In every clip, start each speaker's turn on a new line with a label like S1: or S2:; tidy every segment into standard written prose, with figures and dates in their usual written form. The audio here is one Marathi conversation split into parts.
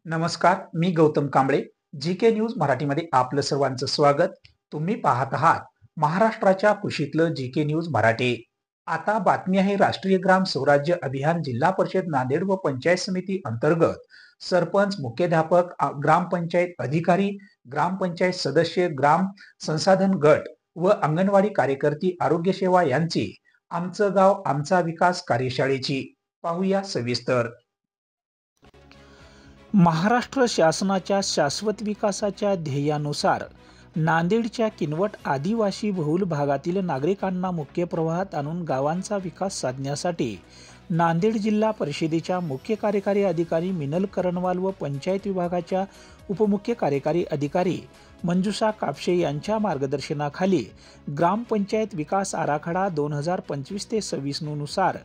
S1: नमस्कार, मी गौतम कांबळे. जी.के. न्यूज मराठीमध्ये आपलं सर्वांचं स्वागत. तुम्ही पाहत आहात महाराष्ट्राच्या कुशीतलं जी.के. न्यूज मराठी. आता बातमी आहे राष्ट्रीय ग्राम स्वराज्य अभियान जिल्हा परिषद नांदेड व पंचायत समिती अंतर्गत सरपंच, मुख्याध्यापक, ग्रामपंचायत अधिकारी, ग्रामपंचायत सदस्य, ग्राम संसाधन गट व अंगणवाडी कार्यकर्ती आरोग्य सेवा यांची आमचं गाव आमचा विकास कार्यशाळेची पाहूया सविस्तर. महाराष्ट्र शासनाच्या शाश्वत विकासाच्या ध्येयानुसार नांदेडच्या किनवट आदिवासी बहुल भागातील नागरिकांना मुख्य प्रवाहात आणून गावांचा विकास साधण्यासाठी नांदेड जिल्हा परिषदेच्या मुख्य कार्यकारी अधिकारी मिनल करणवाल व पंचायत विभागाच्या उपमुख्य कार्यकारी अधिकारी मंजुषा कापशे यांच्या मार्गदर्शनाखाली ग्रामपंचायत विकास आराखडा 2025 ते 26 नुसार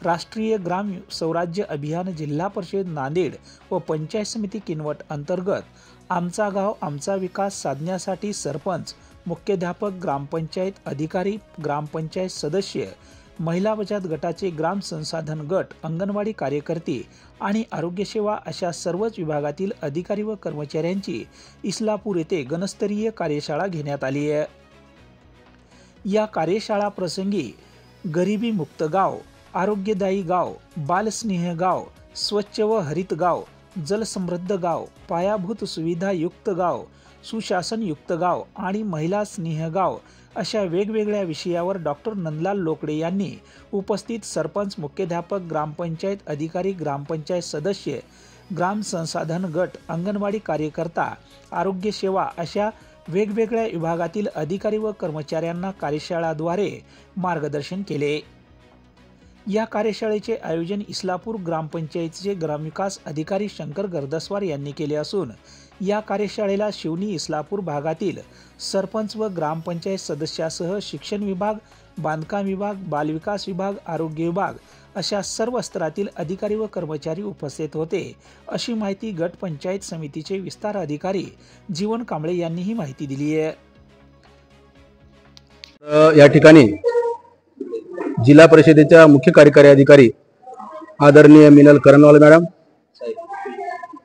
S1: राष्ट्रीय ग्राम स्वराज्य अभियान जिल्हा परिषद नांदेड व पंचायत समिती किनवट अंतर्गत आमचा गाव आमचा विकास साधण्यासाठी सरपंच, मुख्याध्यापक, ग्रामपंचायत अधिकारी, ग्रामपंचायत सदस्य, महिला बचत गटाचे ग्राम संसाधन गट, अंगणवाडी कार्यकर्ते आणि आरोग्य सेवा अशा सर्वच विभागातील अधिकारी व कर्मचाऱ्यांची इस्लापूर येथे गणस्तरीय कार्यशाळा घेण्यात आली आहे. या कार्यशाळा प्रसंगी गरिबी मुक्त गाव, आरोग्यदायी गाव, बालस्नेह गाव, स्वच्छ व हरित गाव, जलसमृद्ध गाव, पायाभूत सुविधा युक्त गाव, सुशासन युक्त गाव आणि महिला स्नेह गाव अशा वेगवेगळ्या विषयावर डॉक्टर नंदलाल लोकडे यांनी उपस्थित सरपंच, मुख्याध्यापक, ग्रामपंचायत अधिकारी, ग्रामपंचायत सदस्य, ग्राम संसाधन गट, अंगणवाडी कार्यकर्ता, आरोग्य सेवा अशा वेगवेगळ्या विभागातील अधिकारी व कर्मचाऱ्यांना कार्यशाळाद्वारे मार्गदर्शन केले. या कार्यशाळेचे आयोजन इस्लापूर ग्रामपंचायतीचे ग्रामविकास अधिकारी शंकर गरदस्वार यांनी केले असून या कार्यशाळेला शिवनी इस्लापूर भागातील सरपंच व ग्रामपंचायत सदस्यासह शिक्षण विभाग, बांधकाम विभाग, बालविकास विभाग, आरोग्य विभाग अशा सर्व स्तरातील अधिकारी व कर्मचारी उपस्थित होते, अशी माहिती गट पंचायत समितीचे विस्तार अधिकारी जीवन कांबळे यांनी ही माहिती दिली आहे.
S2: या ठिकाणी जिल्हा परिषदेच्या मुख्य कार्यकारी अधिकारी आदरणीय मिनल करणवाल मॅडम,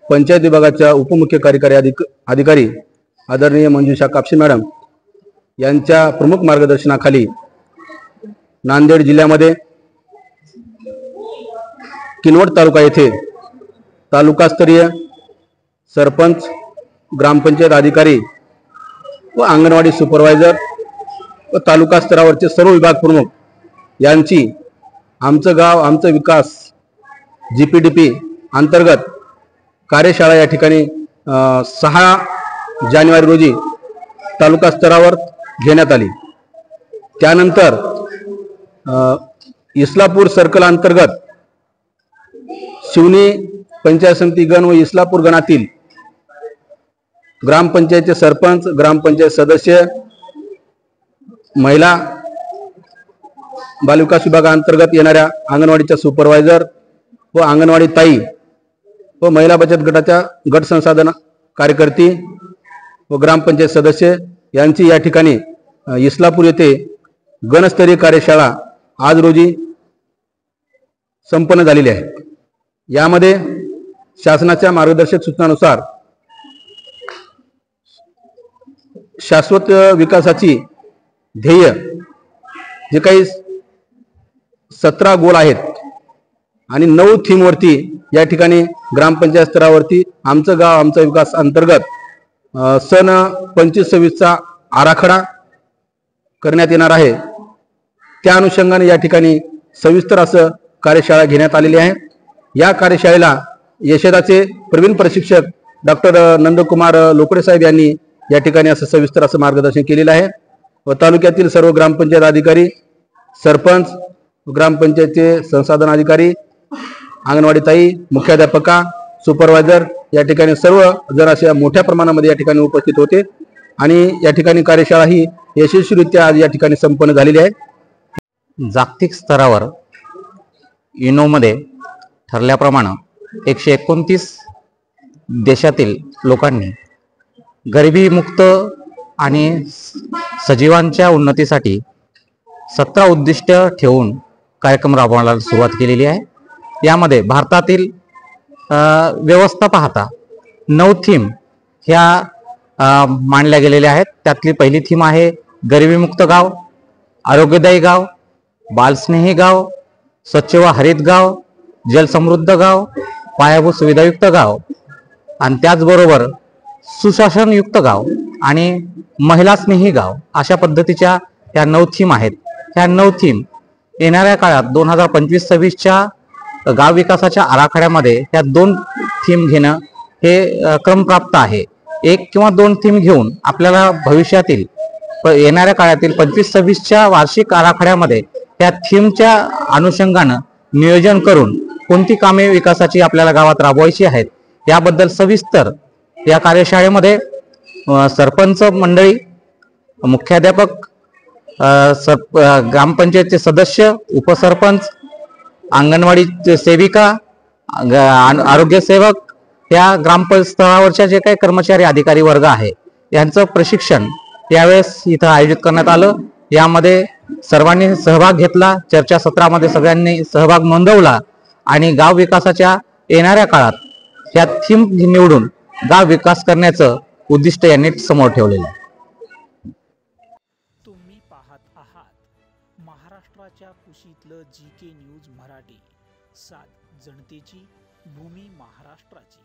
S2: पंचायत विभागाच्या उपमुख्य कार्यकारी अधिकारी आदरणीय मंजुषा कापशे मॅडम यांच्या प्रमुख मार्गदर्शनाखाली नांदेड जिल्ह्यामध्ये किनवट तालुका येथे तालुकास्तरीय सरपंच, ग्रामपंचायत अधिकारी व अंगणवाडी सुपरवायझर व तालुका स्तरावरचे सर्व विभाग प्रमुख यांची आमचं गाव आमचा विकास GPDP अंतर्गत कार्यशाळा या ठिकाणी 6 जानेवारी रोजी तालुका स्तरावर घेण्यात आली. त्यानंतर इस्लापूर सर्कल अंतर्गत शिवनी पंचायत समिती गण व इस्लापूर गणातील ग्रामपंचायतचे सरपंच, ग्रामपंचायत सदस्य, महिला बालविकास विभागाअंतर्गत येणाऱ्या अंगणवाडीच्या सुपरवायझर व अंगणवाडी ताई व महिला बचत गटाच्या गट संसाधन कार्यकर्ती व ग्रामपंचायत सदस्य यांची या ठिकाणी इस्लापूर येथे गणस्तरीय कार्यशाळा आज रोजी संपन्न झालेली आहे. यामध्ये शासनाच्या मार्गदर्शक सूचनानुसार शाश्वत विकासाची ध्येय जे काही 17 गोल आहेत आणि 9 थीमवरती या ठिकाणी ग्रामपंचायत स्तरावरती आमचं गाव आमचा विकास अंतर्गत सन 25-26चा आराखडा करण्यात येणार आहे. त्या अनुषंगाने या ठिकाणी सविस्तर असं कार्यशाळा घेण्यात आलेली आहे. या कार्यशाळेला यशदाचे प्रवीण प्रशिक्षक डॉक्टर नंदकुमार लोकडे साहेब यांनी या ठिकाणी असं सविस्तर असं मार्गदर्शन केलेलं आहे व तालुक्यातील सर्व ग्रामपंचायत अधिकारी, सरपंच, ग्रामपंचायतचे संसाधन अधिकारी, अंगणवाडी ताई, मुख्याध्यापका, सुपरवायझर या ठिकाणी सर्व जण अशा मोठ्या प्रमाणामध्ये या ठिकाणी उपस्थित होते आणि या ठिकाणी कार्यशाळा ही यशस्वीरित्या आज या ठिकाणी संपन्न झालेली आहे.
S3: जागतिक स्तरावर युनोमध्ये ठरल्याप्रमाणे 129 देशातील लोकांनी गरिबीमुक्त आणि सजीवांच्या उन्नतीसाठी 17 उद्दिष्ट ठेवून कार्यक्रम राबवायला सुरुवात केलेली आहे. यामध्ये भारतातील व्यवस्था पाहता 9 थीम ह्या मांडल्या गेलेल्या आहेत. त्यातली पहिली थीम आहे गरिबीमुक्त गाव, आरोग्यदायी गाव, बालस्नेही गाव, स्वच्छ व हरित गाव, जलसमृद्ध गाव, पायाभूत सुविधायुक्त गाव आणि त्याचबरोबर सुशासनयुक्त गाव आणि महिला स्नेही गाव अशा पद्धतीच्या ह्या 9 थीम आहेत. ह्या 9 थीम येणाऱ्या काळात 2025-26च्या गाव विकासाच्या आराखड्यामध्ये ह्या 2 थीम घेणं हे क्रमप्राप्त आहे. 1 किंवा 2 थीम घेऊन आपल्याला भविष्यातील येणाऱ्या काळातील 25-26च्या वार्षिक आराखड्यामध्ये त्या थीमच्या अनुषंगानं नियोजन करून कोणती कामे विकासाची आपल्याला गावात राबवायची आहेत याबद्दल सविस्तर या कार्यशाळेमध्ये सरपंच मंडळी, मुख्याध्यापक, ग्रामपंचायतचे सदस्य, उपसरपंच, अंगणवाडी सेविका, आरोग्य सेवक, या ग्रामस्तरावरच्या जे काही कर्मचारी अधिकारी वर्ग आहे यांचं प्रशिक्षण यावेळेस इथं आयोजित करण्यात आलं. यामध्ये सर्वांनी सहभाग घेतला. चर्चासत्रामध्ये सगळ्यांनी सहभाग नोंदवला आणि गाव विकासाच्या येणाऱ्या काळात ह्या थीम निवडून गाव विकास करण्याचं उद्दिष्ट यांनी समोर ठेवलेलं आहे.
S1: तुम्ही पाहत आहात महाराष्ट्राच्या कुशीतलं GK न्यूज मराठी. सात जनतेची, भूमी महाराष्ट्राची.